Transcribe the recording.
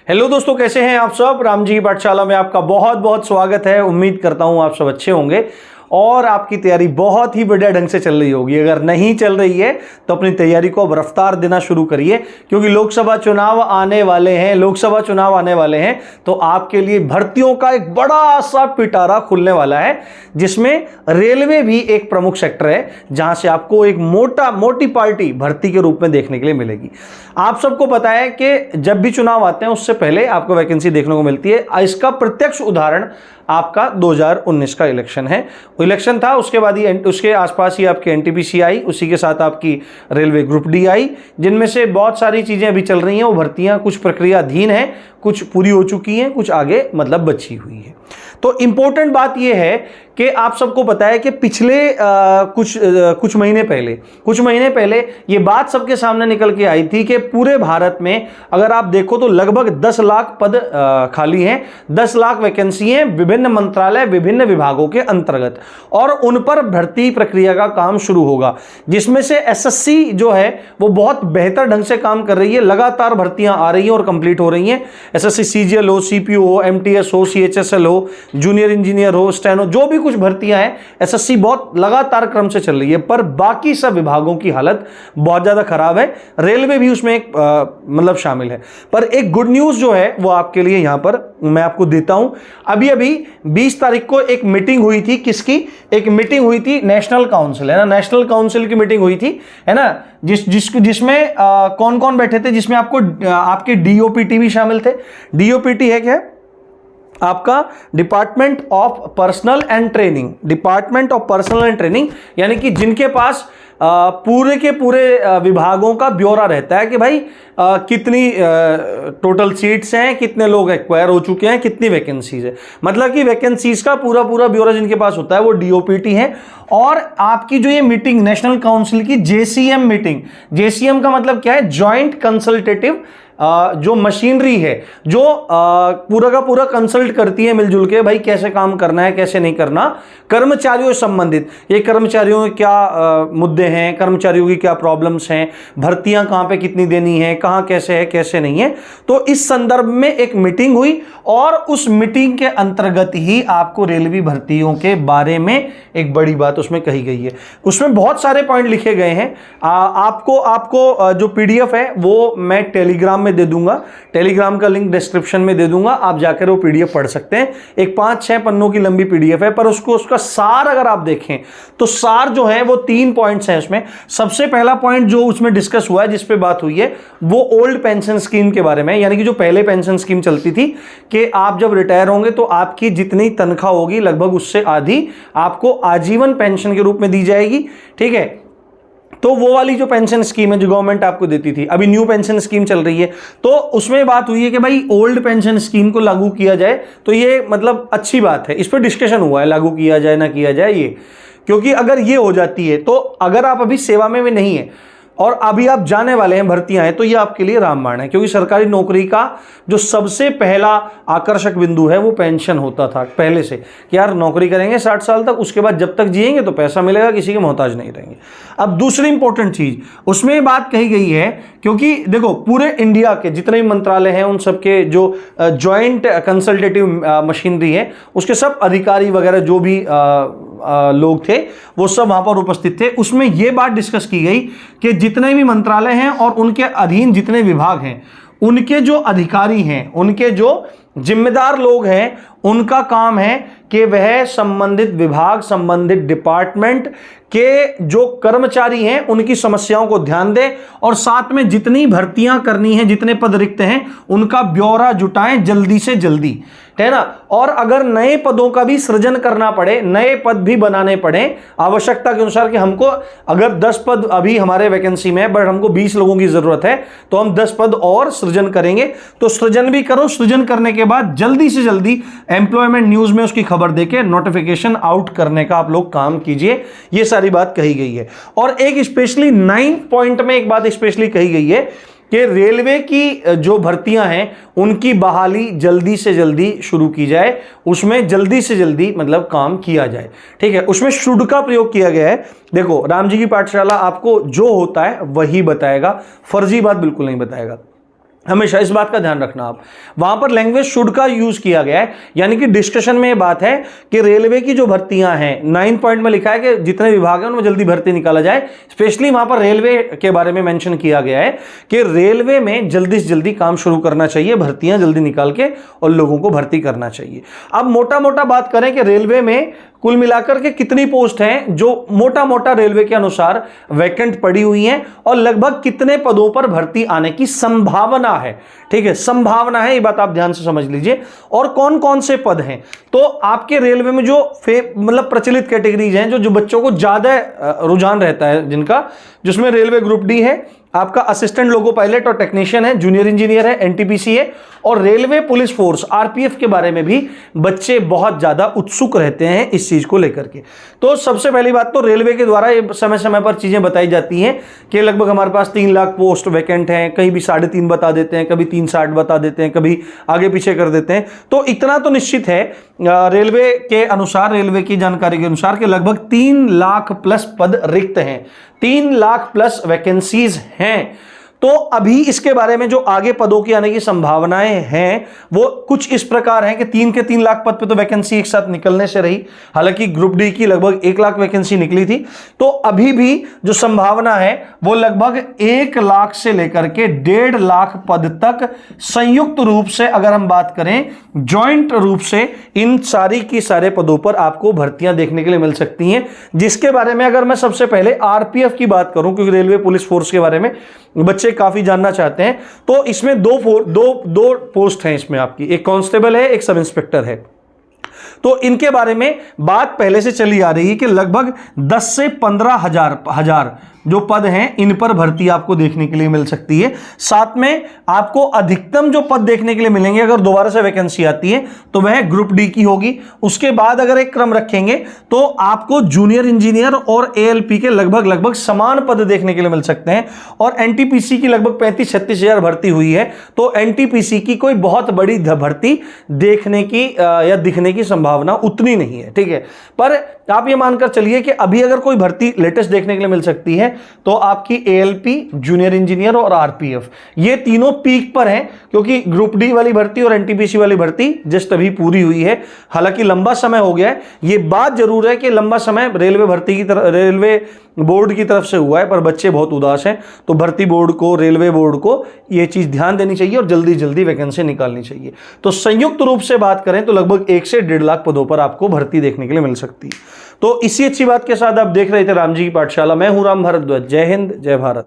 Hello दोस्तों, कैसे हैं आप सब। राम जी की पाठशाला में आपका बहुत बहुत स्वागत है। उम्मीद करता हूं आप सब अच्छे होंगे और आपकी तैयारी बहुत ही बढ़िया ढंग से चल रही होगी। अगर नहीं चल रही है तो अपनी तैयारी को अब रफ्तार देना शुरू करिए, क्योंकि लोकसभा चुनाव आने वाले हैं। तो आपके लिए भर्तियों का एक बड़ा सा पिटारा खुलने वाला है, जिसमें रेलवे भी एक प्रमुख सेक्टर है, जहां से आपको एक मोटी पार्टी भर्ती के रूप में देखने के लिए मिलेगी। आप सबको पता है कि जब भी चुनाव आते हैं उससे पहले आपको वैकेंसी देखने को मिलती है। इसका प्रत्यक्ष उदाहरण आपका 2019 का इलेक्शन था। उसके बाद ही उसके आसपास ही आपकी एनटीपीसी आई, उसी के साथ आपकी रेलवे ग्रुप डी आई, जिनमें से बहुत सारी चीजें अभी चल रही हैं। वो भर्तियां कुछ प्रक्रियाधीन हैं, कुछ पूरी हो चुकी हैं, कुछ आगे मतलब बची हुई है। तो इंपॉर्टेंट बात यह है कि आप सबको पता है कि पिछले कुछ महीने पहले ये बात सबके सामने निकल के आई थी कि पूरे भारत में अगर आप देखो तो लगभग 10 लाख पद खाली हैं, 10 लाख वैकेंसी हैं विभिन्न मंत्रालय, विभिन्न विभागों के अंतर्गत, और उन पर भर्ती प्रक्रिया का काम शुरू होगा, जिसमें से एसएससी जो है वो बहुत बेहतर ढंग से काम कर रही है। लगातार भर्तियां आ रही हैं और कंप्लीट हो रही हैं। एसएससी सीजीएल हो, सीपीओ हो, एमटीएस हो, सीएचएसएल हो, जूनियर इंजीनियर हो, स्टेनो, जो भी कुछ भर्तियां हैं, एसएससी बहुत लगातार क्रम से चल रही है। पर बाकी सब विभागों की हालत बहुत ज्यादा खराब है। रेलवे भी उसमें एक मतलब शामिल है। पर एक गुड न्यूज जो है वो आपके लिए यहां पर मैं आपको देता हूं। अभी 20 तारीख को एक मीटिंग हुई थी। किसकी? एक मीटिंग हुई थी नेशनल काउंसिल, है ना, नेशनल काउंसिल की मीटिंग हुई थी, है ना, जिसमें कौन कौन बैठे थे, जिसमें आपके डीओपीटी भी शामिल थे। डीओपीटी है क्या? आपका department of personal and training, यानी कि जिनके पास पूरे के पूरे विभागों का ब्यौरा रहता है कि भाई कितनी टोटल सीट्स हैं, कितने लोग एक्वायर हो चुके हैं, कितनी वैकेंसीज है, मतलब कि वैकेंसीज का पूरा ब्यौरा जिनके पास होता है वो डीओपीटी है। और आपकी जो ये मीटिंग नेशनल काउंसिल की जेसीएम मीटिंग, जेसीएम का मतलब क्या है? ज्वाइंट कंसल्टेटिव जो मशीनरी है, जो पूरा का पूरा कंसल्ट करती है मिलजुल के, भाई कैसे काम करना है, कैसे नहीं करना, कर्मचारियों से संबंधित, ये कर्मचारियों के क्या मुद्दे हैं, कर्मचारियों की क्या प्रॉब्लम्स हैं, भर्तियां कहां पे कितनी देनी है, कहां कैसे है, कैसे नहीं है। तो इस संदर्भ में एक मीटिंग हुई और उस मीटिंग के अंतर्गत ही आपको रेलवे भर्तियों के बारे में एक बड़ी बात उसमें कही गई है। उसमें बहुत सारे पॉइंट लिखे गए हैं। आपको जो पीडीएफ है वो मैं टेलीग्राम में दे दूंगा, टेलीग्राम का लिंक डिस्क्रिप्शन में दे दूंगा, आप जाकर वो पीडीएफ पढ़ सकते हैं। एक 5-6 पन्नों की लंबी पीडीएफ है, पर उसका सार अगर आप देखें तो सार जो है वो 3 पॉइंट्स हैं उसमें। सबसे पहला पॉइंट जो उसमें डिस्कस हुआ है, जिस पे बात हुई है, वो ओल्ड पेंशन स्कीम के बारे में, यानी कि जो पहले पेंशन स्कीम चलती थी कि आप जब रिटायर होंगे तो आपकी जितनी तनख्वाह होगी लगभग उससे आधी आपको आजीवन पेंशन के रूप में दी जाएगी, ठीक है। तो वो वाली जो पेंशन स्कीम है जो गवर्नमेंट आपको देती थी, अभी न्यू पेंशन स्कीम चल रही है, तो उसमें बात हुई है कि भाई ओल्ड पेंशन स्कीम को लागू किया जाए। तो ये मतलब अच्छी बात है, इस पर डिस्कशन हुआ है, लागू किया जाए ना किया जाए ये, क्योंकि अगर ये हो जाती है तो अगर आप अभी सेवा में भी नहीं है और अभी आप जाने वाले हैं, भर्तियां हैं, तो ये आपके लिए रामबाण है, क्योंकि सरकारी नौकरी का जो सबसे पहला आकर्षक बिंदु है वो पेंशन होता था पहले से, कि यार नौकरी करेंगे 60 साल तक, उसके बाद जब तक जिएंगे तो पैसा मिलेगा, किसी के मोहताज नहीं रहेंगे। अब दूसरी इंपॉर्टेंट चीज उसमें बात कही गई है, क्योंकि देखो पूरे इंडिया के जितने भी मंत्रालय हैं उन सबके जो ज्वाइंट कंसल्टेटिव मशीनरी है, उसके सब अधिकारी वगैरह जो भी लोग थे वो सब वहां पर उपस्थित थे। उसमें यह बात डिस्कस की गई कि जितने भी मंत्रालय हैं और उनके अधीन जितने विभाग हैं, उनके जो अधिकारी हैं, उनके जो जिम्मेदार लोग हैं, उनका काम है कि वह संबंधित विभाग, संबंधित डिपार्टमेंट के जो कर्मचारी हैं उनकी समस्याओं को ध्यान दें और साथ में जितनी भर्तियां करनी है, जितने पद रिक्त हैं, उनका ब्यौरा जुटाएं जल्दी से जल्दी, है ना। और अगर नए पदों का भी सृजन करना पड़े, नए पद भी बनाने पड़े आवश्यकता के अनुसार, कि हमको अगर 10 पद अभी हमारे वैकेंसी में है बट हमको 20 लोगों की जरूरत है, तो हम 10 पद और सृजन करेंगे, तो सृजन भी करो। सृजन करने के बाद जल्दी से जल्दी एम्प्लॉयमेंट न्यूज में उसकी खबर देके नोटिफिकेशन आउट करने का आप लोग काम कीजिए। ये सारी बात कही गई है। और एक स्पेशली 9 पॉइंट में एक बात स्पेशली कही गई है कि रेलवे की जो भर्तियां हैं उनकी बहाली जल्दी से जल्दी शुरू की जाए, उसमें जल्दी से जल्दी मतलब काम किया जाए, ठीक है। उसमें शुड का प्रयोग किया गया है। देखो राम जी की पाठशाला आपको जो होता है वही बताएगा, फर्जी बात बिल्कुल नहीं बताएगा। हमेशा इस बात का ध्यान रखना आप, वहां पर लैंग्वेज शुड का यूज किया गया है, यानी कि डिस्कशन में ये बात है कि रेलवे की जो भर्तियां हैं 9 पॉइंट में लिखा है कि जितने विभाग हैं उनमें जल्दी भर्ती निकाला जाए। स्पेशली वहां पर रेलवे के बारे में मेंशन किया गया है कि रेलवे में जल्दी से जल्दी काम शुरू करना चाहिए, भर्तियां जल्दी निकाल के और लोगों को भर्ती करना चाहिए। अब मोटा मोटा बात करें कि रेलवे में कुल मिलाकर के कितनी पोस्ट हैं जो मोटा मोटा रेलवे के अनुसार वैकेंट पड़ी हुई हैं और लगभग कितने पदों पर भर्ती आने की संभावना है। ठीक है, संभावना है, ये बात आप ध्यान से समझ लीजिए। और कौन कौन से पद हैं, तो आपके रेलवे में जो मतलब प्रचलित कैटेगरीज हैं, जो बच्चों को ज्यादा रुझान रहता है जिनका, जिसमें रेलवे ग्रुप डी है, आपका असिस्टेंट लोको पायलट और टेक्नीशियन है, जूनियर इंजीनियर है, एनटीपीसी है, और रेलवे पुलिस फोर्स आरपीएफ के बारे में भी बच्चे बहुत ज्यादा उत्सुक रहते हैं इस चीज को लेकर के। तो सबसे पहली बात तो रेलवे के द्वारा ये समय समय पर चीजें बताई जाती हैं कि लगभग हमारे पास 3 लाख पोस्ट वैकेंट हैं, कहीं भी 3.5 बता देते हैं, कभी 360 बता देते हैं, कभी आगे पीछे कर देते हैं। तो इतना तो निश्चित है रेलवे के अनुसार, रेलवे की जानकारी के अनुसार कि लगभग 3 लाख प्लस पद रिक्त हैं, 3 लाख प्लस वैकेंसीज हैं। तो अभी इसके बारे में जो आगे पदों की आने की संभावनाएं हैं वो कुछ इस प्रकार हैं कि 3 के 3 लाख पद पे तो वैकेंसी एक साथ निकलने से रही, हालांकि ग्रुप डी की लगभग 1 लाख वैकेंसी निकली थी। तो अभी भी जो संभावना है वो लगभग 1 लाख से लेकर के 1.5 लाख पद तक संयुक्त रूप से, अगर हम बात करें ज्वाइंट रूप से, इन सारी की सारे पदों पर आपको भर्तियां देखने के लिए मिल सकती हैं। जिसके बारे में अगर मैं सबसे पहले आरपीएफ की बात करूं, क्योंकि रेलवे पुलिस फोर्स के बारे में बच्चे काफी जानना चाहते हैं, तो इसमें दो पोस्ट हैं इसमें आपकी, एक कांस्टेबल है, एक सब इंस्पेक्टर है। तो इनके बारे में बात पहले से चली आ रही है कि लगभग 10 से 15 हजार जो पद हैं इन पर भर्ती आपको देखने के लिए मिल सकती है। साथ में आपको अधिकतम जो पद देखने के लिए मिलेंगे अगर दोबारा से वैकेंसी आती है तो वह ग्रुप डी की होगी। उसके बाद अगर एक क्रम रखेंगे तो आपको जूनियर इंजीनियर और एएलपी के लगभग समान पद देखने के लिए मिल सकते हैं। और एनटीपीसी की लगभग 35-36 हजार भर्ती हुई है, तो एनटीपीसी की कोई बहुत बड़ी भर्ती देखने की या दिखने की संभावना उतनी नहीं है। ठीक है, पर आप ये मानकर चलिए कि अभी अगर कोई भर्ती लेटेस्ट देखने के लिए मिल सकती है तो आपकी एएलपी, जूनियर इंजीनियर और आरपीएफ, ये तीनों पीक पर हैं, क्योंकि ग्रुप डी वाली भर्ती और एनटीपीसी वाली भर्ती जस्ट अभी पूरी हुई है। हालांकि लंबा समय हो गया है, ये बात जरूर है कि लंबा समय रेलवे भर्ती की तरफ, रेलवे बोर्ड की तरफ से हुआ है, पर बच्चे बहुत उदास हैं। तो भर्ती बोर्ड को, रेलवे बोर्ड को ये चीज ध्यान देनी चाहिए और जल्दी जल्दी वैकेंसी निकालनी चाहिए। तो संयुक्त रूप से बात करें तो लगभग 1 से 1.5 लाख पदों पर आपको भर्ती देखने के लिए मिल सकती है। तो इसी अच्छी बात के साथ आप देख रहे थे राम जी की पाठशाला। मैं हूं राम भारद्वाज। जय हिंद, जय भारत।